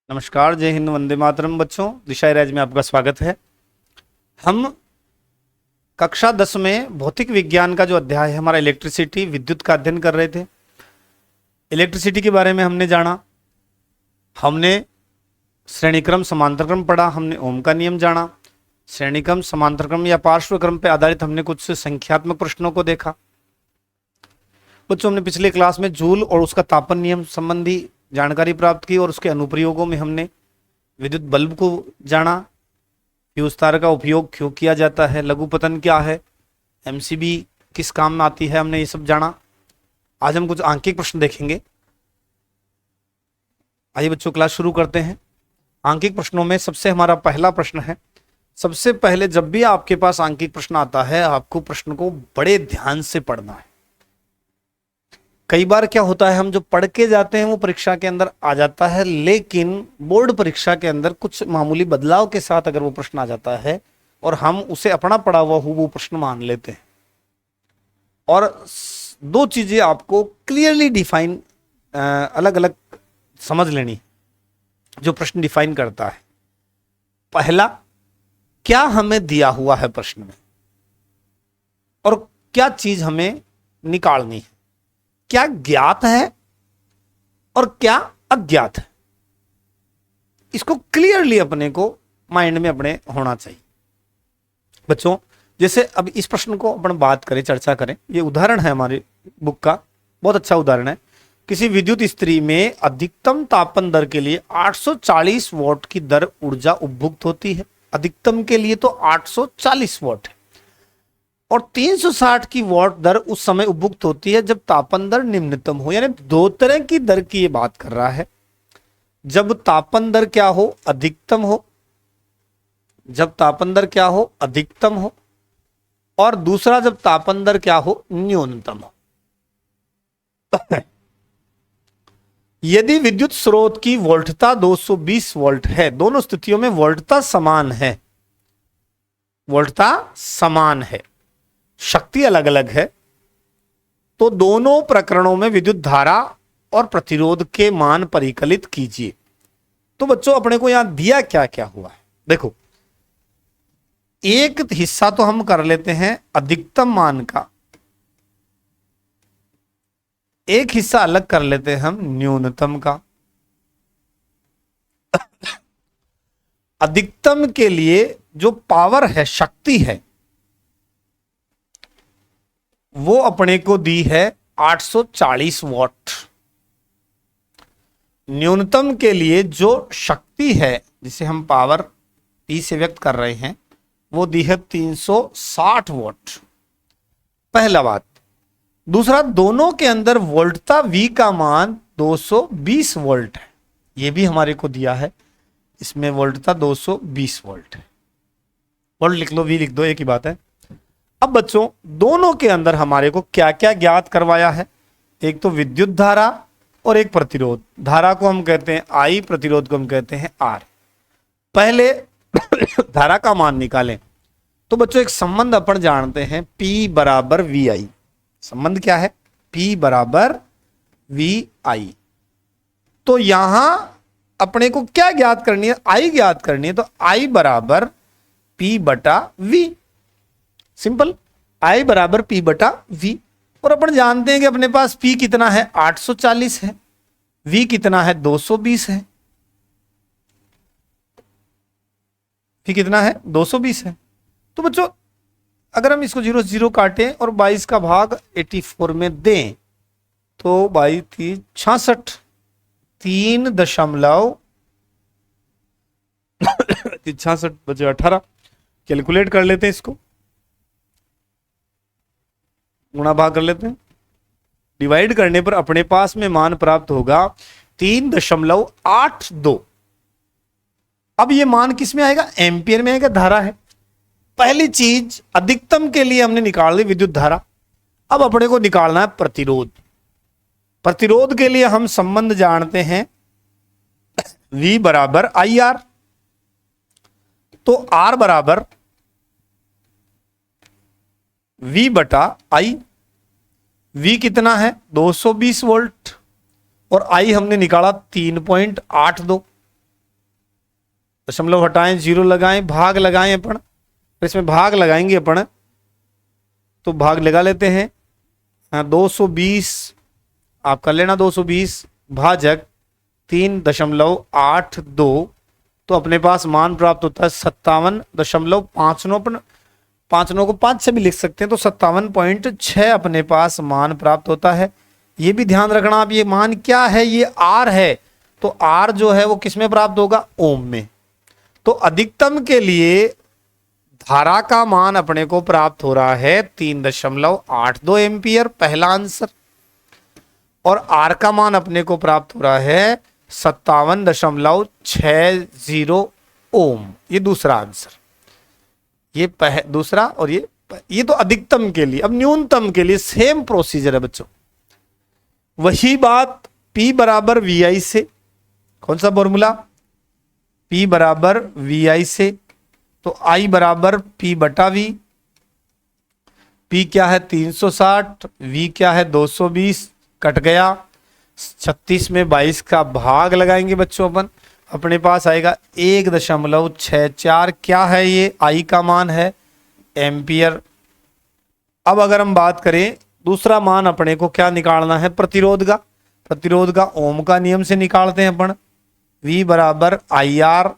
नमस्कार, जय हिंद, वंदे मातरम। बच्चों, दिशा राज में आपका स्वागत है। हम कक्षा 10 में भौतिक विज्ञान का जो अध्याय है हमारा इलेक्ट्रिसिटी, विद्युत का अध्ययन कर रहे थे। इलेक्ट्रिसिटी के बारे में हमने जाना, हमने श्रेणीक्रम समांतरक्रम पढ़ा, हमने ओम का नियम जाना, श्रेणीक्रम समांतरक्रम या पार्श्वक्रम पर आधारित हमने कुछ संख्यात्मक प्रश्नों को देखा। बच्चों, हमने पिछले क्लास में जूल और उसका तापन नियम संबंधी जानकारी प्राप्त की और उसके अनुप्रयोगों में हमने विद्युत बल्ब को जाना, फ्यूज तार का उपयोग क्यों किया जाता है, लघुपतन क्या है, एमसीबी किस काम में आती है, हमने ये सब जाना। आज हम कुछ आंकिक प्रश्न देखेंगे। आइए बच्चों, क्लास शुरू करते हैं। आंकिक प्रश्नों में सबसे हमारा पहला प्रश्न है। सबसे पहले जब भी आपके पास आंकिक प्रश्न आता है, आपको प्रश्न को बड़े ध्यान से पढ़ना है। कई बार क्या होता है, हम जो पढ़ के जाते हैं वो परीक्षा के अंदर आ जाता है, लेकिन बोर्ड परीक्षा के अंदर कुछ मामूली बदलाव के साथ अगर वो प्रश्न आ जाता है और हम उसे अपना पढ़ा हुआ वो प्रश्न मान लेते हैं। और दो चीजें आपको क्लियरली डिफाइन अलग अलग समझ लेनी जो प्रश्न डिफाइन करता है। पहला, क्या हमें दिया हुआ है प्रश्न में और क्या चीज हमें निकालनी है, क्या ज्ञात है और क्या अज्ञात है, इसको क्लियरली अपने को माइंड में अपने होना चाहिए। बच्चों, जैसे अब इस प्रश्न को अपन बात करें, चर्चा करें। ये उदाहरण है हमारी बुक का, बहुत अच्छा उदाहरण है। किसी विद्युत इस्त्री में अधिकतम तापन दर के लिए 840 वॉट की दर ऊर्जा उपभुक्त होती है। अधिकतम के लिए तो 840 वॉट है और 360 की वॉट दर उस समय उपभुक्त होती है जब तापन दर निम्नतम हो। यानी दो तरह की दर की ये बात कर रहा है। जब तापन दर क्या हो, अधिकतम हो, जब तापन दर क्या हो, अधिकतम हो, और दूसरा जब तापन दर क्या हो, न्यूनतम हो। यदि विद्युत स्रोत की वोल्टता 220 वोल्ट है, दोनों स्थितियों में वोल्टता समान है, वोल्टता समान है, शक्ति अलग अलग है, तो दोनों प्रकरणों में विद्युत धारा और प्रतिरोध के मान परिकलित कीजिए। तो बच्चों, अपने को यहां दिया क्या क्या हुआ है, देखो। एक हिस्सा तो हम कर लेते हैं अधिकतम मान का, एक हिस्सा अलग कर लेते हैं हम न्यूनतम का। अधिकतम के लिए जो पावर है, शक्ति है, वो अपने को दी है 840 वॉट। न्यूनतम के लिए जो शक्ति है, जिसे हम पावर P से व्यक्त कर रहे हैं, वो दी है 360 वॉट। पहला बात। दूसरा, दोनों के अंदर वोल्टता V का मान 220 वोल्ट है, ये भी हमारे को दिया है। इसमें वोल्टता 220 वोल्ट है। वोल्ट लिख लो, V लिख दो, एक ही बात है। अब बच्चों, दोनों के अंदर हमारे को क्या क्या ज्ञात करवाया है। एक तो विद्युत धारा और एक प्रतिरोध। धारा को हम कहते हैं I, प्रतिरोध को हम कहते हैं R। पहले धारा का मान निकालें तो बच्चों एक संबंध अपन जानते हैं, P बराबर VI। संबंध क्या है? P बराबर VI। तो यहां अपने को क्या ज्ञात करनी है? I ज्ञात करनी है। तो I बराबर P बटा V। सिंपल, I बराबर P बटा V। और अपन जानते हैं कि अपने पास P कितना है? 840 है। V कितना है? 220 है। P कितना है? 220 है। तो बच्चों, अगर हम इसको 0 0 काटें और 22 का भाग 84 में दें तो 22 थी 66, 3.66 बचे 18। कैलकुलेट कर लेते हैं, इसको गुणा भाग कर लेते हैं। डिवाइड करने पर अपने पास में मान प्राप्त होगा 3.82। अब ये मान किस में आएगा? एम्पियर में आएगा, धारा है। पहली चीज, अधिकतम के लिए हमने निकाल ली विद्युत धारा। अब अपने को निकालना है प्रतिरोध। प्रतिरोध के लिए हम संबंध जानते हैं V बराबर IR। तो R बराबर V बटा I। V कितना है? 220 वोल्ट। और I हमने निकाला 3.82। दशमलव हटाएं, जीरो लगाएं, भाग लगाएं अपन, तो इसमें भाग लगाएंगे अपन, तो भाग लगा लेते हैं। हाँ 220 आप कर लेना, 220 भाजक 3.82, तो अपने पास मान प्राप्त होता है 57.59, 5 को 5 से भी लिख सकते हैं, तो 57.6 अपने पास मान प्राप्त होता है। ये भी ध्यान रखना आप, ये मान क्या है, ये आर है, तो आर जो है वो किस में प्राप्त होगा, ओम में। तो अधिकतम के लिए धारा का मान अपने को प्राप्त हो रहा है 3.82 एम्पियर, पहला आंसर, और आर का मान अपने को प्राप्त हो रहा है 57.60 ओम, ये दूसरा आंसर। ये दूसरा, और ये तो अधिकतम के लिए। अब न्यूनतम के लिए सेम प्रोसीजर है बच्चों, वही बात P बराबर VI से। कौन सा फॉर्मूला, P बराबर VI से, तो I बराबर P बटा V। P क्या है 360, V क्या है 220, कट गया, 36 में 22 का भाग लगाएंगे बच्चों अपन, अपने पास आएगा 1.64। क्या है ये, I का मान है एम्पियर। अब अगर हम बात करें दूसरा मान अपने को क्या निकालना है, प्रतिरोध का। प्रतिरोध का ओम का नियम से निकालते हैं अपन, V बराबर IR,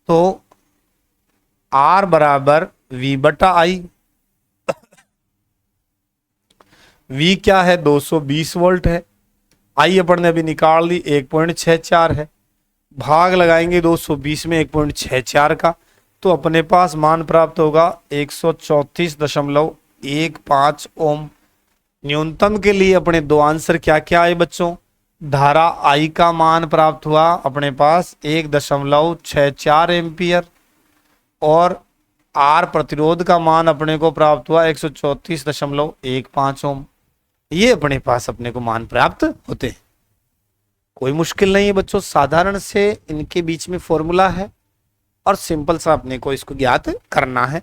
तो R बराबर V बटा I। V क्या है 220 वोल्ट है, I अपन ने अभी निकाल ली 1.64 है, भाग लगाएंगे 220 में 1.64 का, तो अपने पास मान प्राप्त होगा 134.15 ओम। न्यूनतम के लिए अपने दो आंसर क्या क्या आए बच्चों, धारा I का मान प्राप्त हुआ अपने पास 1.64 एम्पियर, और R प्रतिरोध का मान अपने को प्राप्त हुआ 134.15 ओम। ये अपने पास अपने को मान प्राप्त होते हैं। कोई मुश्किल नहीं है बच्चों, साधारण से इनके बीच में फॉर्मूला है और सिंपल सा अपने को इसको ज्ञात करना है।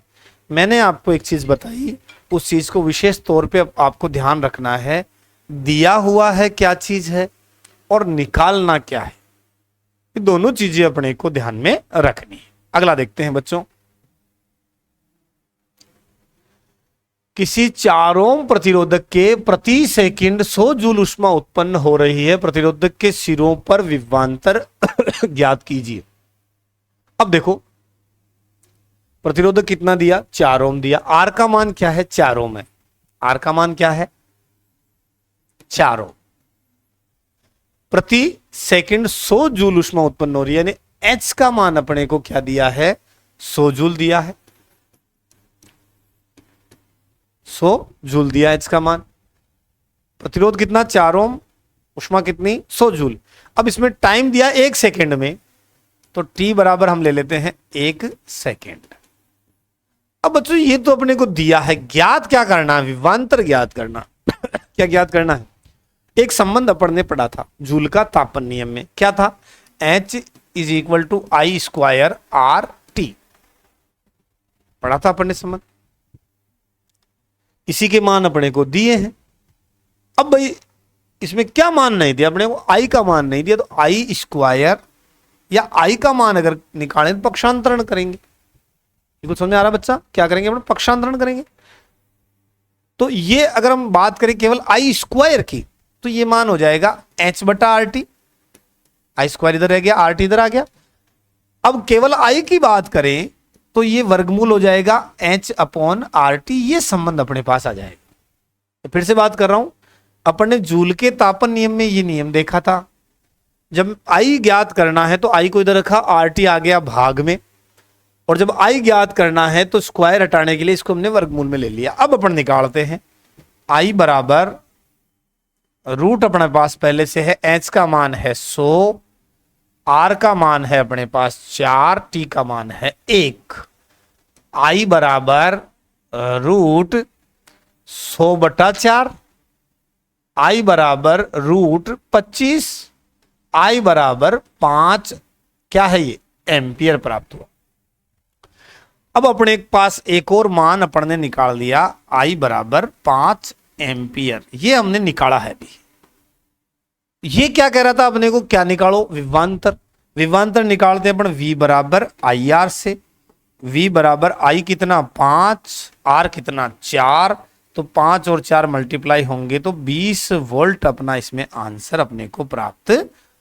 मैंने आपको एक चीज बताई, उस चीज को विशेष तौर पे आपको ध्यान रखना है, दिया हुआ है क्या चीज है और निकालना क्या है, ये दोनों चीजें अपने को ध्यान में रखनी है। अगला देखते हैं बच्चों, किसी 4 ओम प्रतिरोधक के प्रति सेकंड 100 जूल ऊष्मा उत्पन्न हो रही है, प्रतिरोधक के सिरों पर विभवांतर ज्ञात कीजिए। अब देखो प्रतिरोधक कितना दिया, 4 ओम दिया, आर का मान क्या है, 4 ओम है, आर का मान क्या है 4 ओम, प्रति सेकंड 100 जूल ऊष्मा उत्पन्न हो रही है, यानी एच का मान अपने को क्या दिया है 100 जूल दिया है, 100 जूल दिया है एच का मान। प्रतिरोध कितना 4 ओम, ऊष्मा कितनी 100 जूल। अब इसमें टाइम दिया 1 सेकंड में, तो टी बराबर हम ले लेते हैं 1 सेकंड। अब बच्चों ये तो अपने को दिया है, ज्ञात क्या करना है, विभवांतर ज्ञात करना क्या ज्ञात करना है, एक संबंध अपन ने पढ़ा था जूल का तापन नियम में, क्या था, H is equal to I square R T, पढ़ा था अपन ने संबंध, इसी के मान अपने को दिए हैं। अब भाई इसमें क्या मान नहीं दिया अपने को, आई का मान नहीं दिया, तो आई स्क्वायर या आई का मान अगर निकालें तो पक्षांतरण करेंगे। ये कुछ समझ में आ रहा बच्चा, क्या करेंगे अपने पक्षांतरण करेंगे। तो ये अगर हम बात करें केवल आई स्क्वायर की, तो ये मान हो जाएगा एच बटा आर टी, आई स्क्वायर इधर रह गया, आर टी इधर आ गया। अब केवल आई की बात करें तो ये वर्गमूल हो जाएगा एच अपॉन आर टी, ये संबंध अपने पास आ जाएगा। तो फिर से बात कर रहा हूं, अपन ने जूल के तापन नियम में ये नियम देखा था, जब आई ज्ञात करना है तो आई को इधर रखा, आर टी आ गया भाग में, और जब आई ज्ञात करना है तो स्क्वायर हटाने के लिए इसको हमने वर्गमूल में ले लिया। अब अपन निकालते हैं, आई बराबर रूट अपने पास पहले से है, एच का मान है 100, आर का मान है अपने पास 4, टी का मान है 1, आई बराबर रूट 100 बटा 4, आई बराबर रूट 25, आई बराबर 5, क्या है ये एम्पियर प्राप्त हुआ। अब अपने पास एक और मान अपन ने निकाल लिया, आई बराबर 5 एम्पियर, ये हमने निकाला है भी। ये क्या कह रहा था अपने को, क्या निकालो, विभवांतर। विभवांतर निकालते हैं अपन V बराबर आई आर से। V बराबर I कितना 5, R कितना 4, तो 5 और 4 मल्टीप्लाई होंगे तो 20 वोल्ट अपना इसमें आंसर अपने को प्राप्त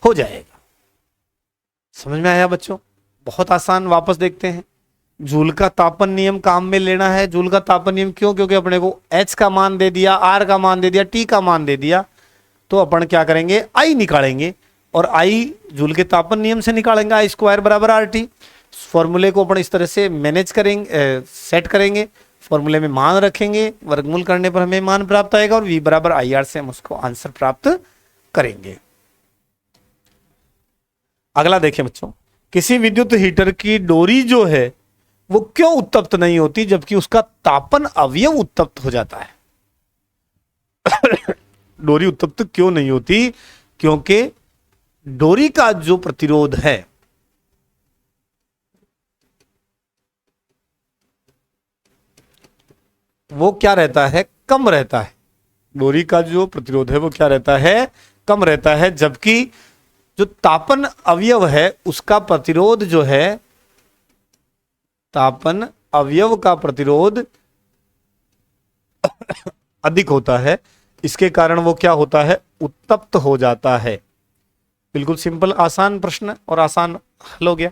हो जाएगा। समझ में आया बच्चों? बहुत आसान। वापस देखते हैं। जूल का तापन नियम काम में लेना है। जूल का तापन नियम क्यों? क्योंकि अपने को H का मान दे दिया, R का मान दे दिया, T का मान दे दिया, तो अपन क्या करेंगे, I निकालेंगे और I जूल के तापन नियम से निकालेंगे। I स्क्वायर बराबर RT। फॉर्मूले को अपन इस तरह से मैनेज करेंगे, सेट करेंगे, फॉर्मूले में मान रखेंगे, वर्गमूल करने पर हमें मान प्राप्त आएगा और V बराबर IR से हम उसको आंसर प्राप्त करेंगे। अगला देखें बच्चों, किसी विद्युत हीटर की डोरी जो है वो क्यों उत्तप्त नहीं होती जबकि उसका तापन अवयव उत्तप्त हो जाता है? डोरी उत्तप्त क्यों नहीं होती? क्योंकि डोरी का जो प्रतिरोध है वो क्या रहता है? कम रहता है। डोरी का जो प्रतिरोध है वो क्या रहता है? कम रहता है, जबकि जो तापन अवयव है उसका प्रतिरोध जो है, तापन अवयव का प्रतिरोध अधिक होता है। इसके कारण वो क्या होता है? उत्तप्त हो जाता है। बिल्कुल सिंपल, आसान प्रश्न और आसान हल हो गया।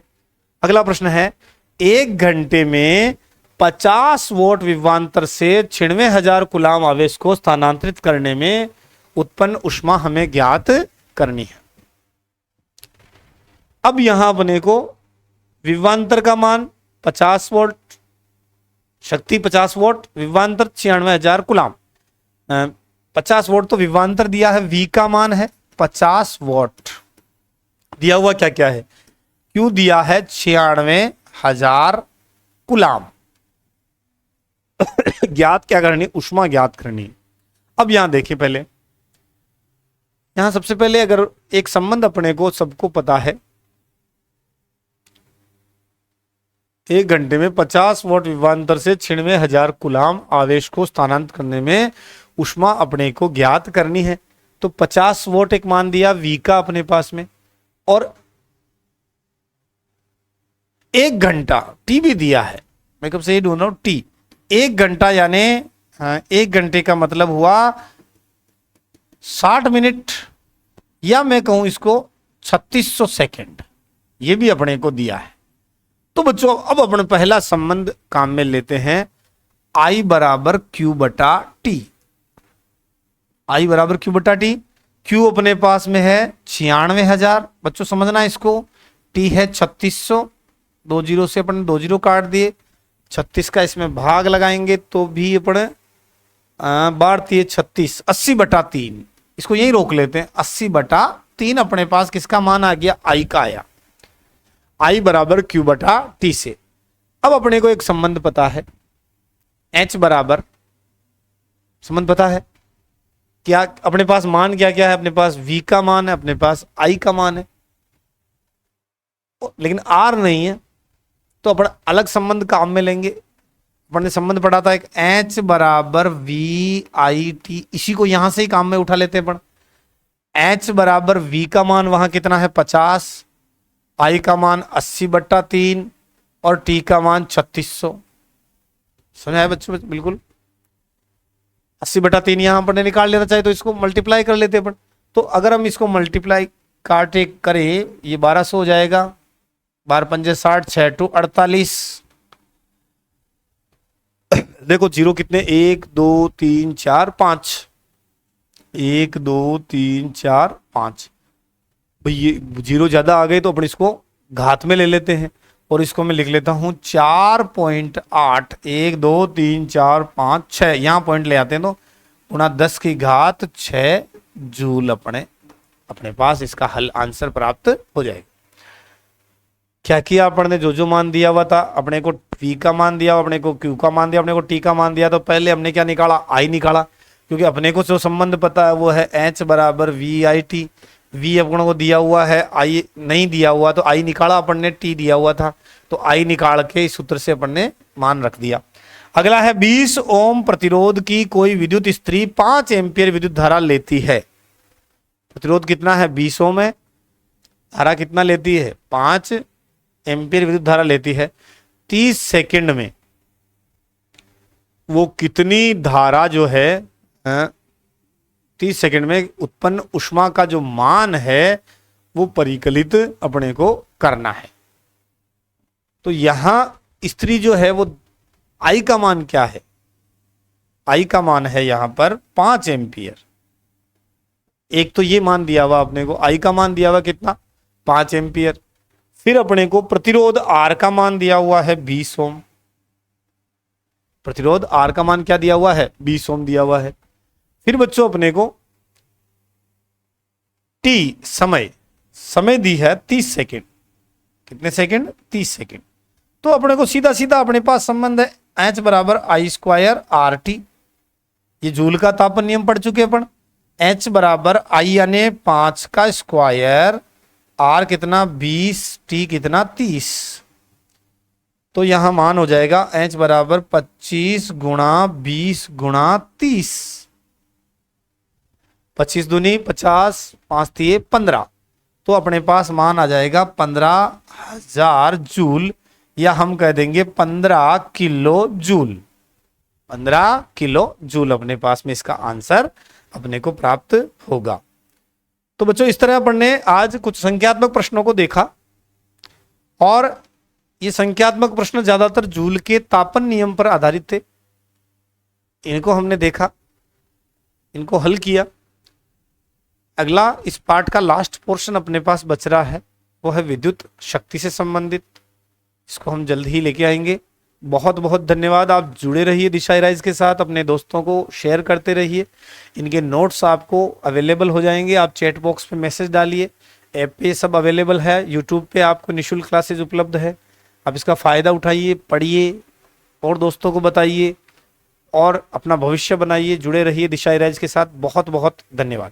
अगला प्रश्न है, 1 घंटे में 50 वोल्ट विभवांतर से 96,000 कूलाम आवेश को स्थानांतरित करने में उत्पन्न ऊष्मा हमें ज्ञात करनी है। अब यहां अपने को विभवांतर का मान 50 वोल्ट, शक्ति 50 वोल्ट, विभवांतर 96,000 कूलाम। 50 वोल्ट तो विभवांतर दिया है, V का मान है 50 वोल्ट। दिया हुआ क्या क्या है? Q दिया है 96,000 कूलाम। ज्ञात क्या करनी? ऊष्मा ज्ञात करनी। अब यहां देखिए, पहले यहां सबसे पहले अगर एक संबंध अपने को सबको पता है, 1 घंटे में 50 वोल्ट विभवांतर से 96,000 कूलाम आवेश को स्थानांतरित करने में ऊष्मा अपने को ज्ञात करनी है। तो 50 वोल्ट एक मान दिया V का अपने पास में, और 1 घंटा T भी दिया है। मैं कब से ये ढूंढ रहा हूं, T 1 घंटा, यानी 1 घंटे का मतलब हुआ 60 मिनट, या मैं कहूं इसको 3600 सेकेंड, ये भी अपने को दिया है। तो बच्चों अब अपन पहला संबंध काम में लेते हैं, I बराबर Q बटा T। I बराबर Q बटा T। Q अपने पास में है 96,000, बच्चों समझना इसको। T है 3600, 2 जीरो से अपन 2 जीरो काट दिए, 36 का इसमें भाग लगाएंगे तो भी अपन बढ़ती है 36, 80 बटा 3, इसको यही रोक लेते हैं। 80 बटा 3 अपने पास किसका मान आ गया? I का आया। I बराबर Q बटा T से। अब अपने को एक संबंध पता है, H बराबर, संबंध पता है क्या? अपने पास मान क्या क्या है? अपने पास V का मान है, अपने पास I का मान है, लेकिन R नहीं है, तो अपन अलग संबंध काम में लेंगे। अपन ने संबंध पढ़ा था एक, H बराबर VIT, इसी को यहां से ही काम में उठा लेते हैं अपन। H बराबर V का मान वहां कितना है? 50, I का मान 80 बट्टा 3 और T का मान 3600। समझा है बच्चों? बिल्कुल। 80 बटा 3 यहां पर निकाल लेना चाहिए, तो इसको मल्टीप्लाई कर लेते अपन। तो अगर हम इसको मल्टीप्लाई काटे करें, ये 1200 हो जाएगा, 12 पंजे 60, 6 टू 48। देखो जीरो कितने, 1 2 3 4 5, 1 2 3 4 5। भाई ये जीरो ज्यादा आ गए तो अपन इसको घात में ले लेते हैं, और इसको मैं लिख लेता हूं 4.8, 1 2 3 4 5 6, यहां पॉइंट ले आते हैं तो गुणा 10 की घात 6 जूल अपने पास इसका हल आंसर प्राप्त हो जाएगा। क्या किया अपन ने? जो जो मान दिया हुआ था, अपने को V का मान दिया, अपने को Q का मान दिया, अपने को T का मान दिया, तो पहले हमने क्या निकाला? I निकाला, क्योंकि अपने को जो संबंध पता है वो है H बराबर VIT। V अपन को दिया हुआ है, I नहीं दिया हुआ, तो I निकाला अपन ने, T दिया हुआ था तो I निकाल के इस सूत्र से अपन ने मान रख दिया। अगला है 20 ओम प्रतिरोध की कोई विद्युत स्त्री 5 एम्पियर विद्युत धारा लेती है। प्रतिरोध कितना है? 20 ओम है। धारा कितना लेती है? 5 एम्पियर विद्युत धारा लेती है। 30 सेकंड में वो कितनी धारा जो है 30 सेकंड में उत्पन्न ऊष्मा का जो मान है वो परिकलित अपने को करना है। तो यहां स्त्री जो है वो आई का मान क्या है? आई का मान है यहां पर 5 एम्पियर। एक तो ये मान दिया हुआ अपने को, आई का मान दिया हुआ कितना? 5 एम्पियर। फिर अपने को प्रतिरोध आर का मान दिया हुआ है 20 ओम। प्रतिरोध आर का मान क्या दिया हुआ है? 20 ओम दिया हुआ है। फिर बच्चों अपने को टी समय दी है 30 सेकेंड। कितने सेकेंड? 30 सेकेंड। तो अपने को सीधा सीधा अपने पास संबंध है H बराबर आई स्क्वायर आर टी। ये जूल का तापन नियम पढ़ चुके अपन। H बराबर आई यानी 5 का स्क्वायर, आर कितना? 20, टी कितना? 30। तो यहां मान हो जाएगा H बराबर 25 गुणा 20 गुणा 30। 25 दूनी 50, 5 दिए 15। तो अपने पास मान आ जाएगा 15,000 जूल, या हम कह देंगे 15 किलो जूल। 15 किलो जूल अपने पास में इसका आंसर अपने को प्राप्त होगा। तो बच्चों इस तरह अपन ने आज कुछ संख्यात्मक प्रश्नों को देखा, और ये संख्यात्मक प्रश्न ज्यादातर जूल के तापन नियम पर आधारित थे। इनको हमने देखा, इनको हल किया। अगला इस पार्ट का लास्ट पोर्शन अपने पास बच रहा है, वो है विद्युत शक्ति से संबंधित। इसको हम जल्द ही लेके आएंगे। बहुत बहुत धन्यवाद। आप जुड़े रहिए दिशा राइज के साथ, अपने दोस्तों को शेयर करते रहिए। इनके नोट्स आपको अवेलेबल हो जाएंगे। आप चैट बॉक्स पे मैसेज डालिए। ऐप पे सब अवेलेबल है। यूट्यूब पे आपको निःशुल्क क्लासेज उपलब्ध है। आप इसका फ़ायदा उठाइए, पढ़िए और दोस्तों को बताइए और अपना भविष्य बनाइए। जुड़े रहिए दिशा राइज के साथ। बहुत बहुत धन्यवाद।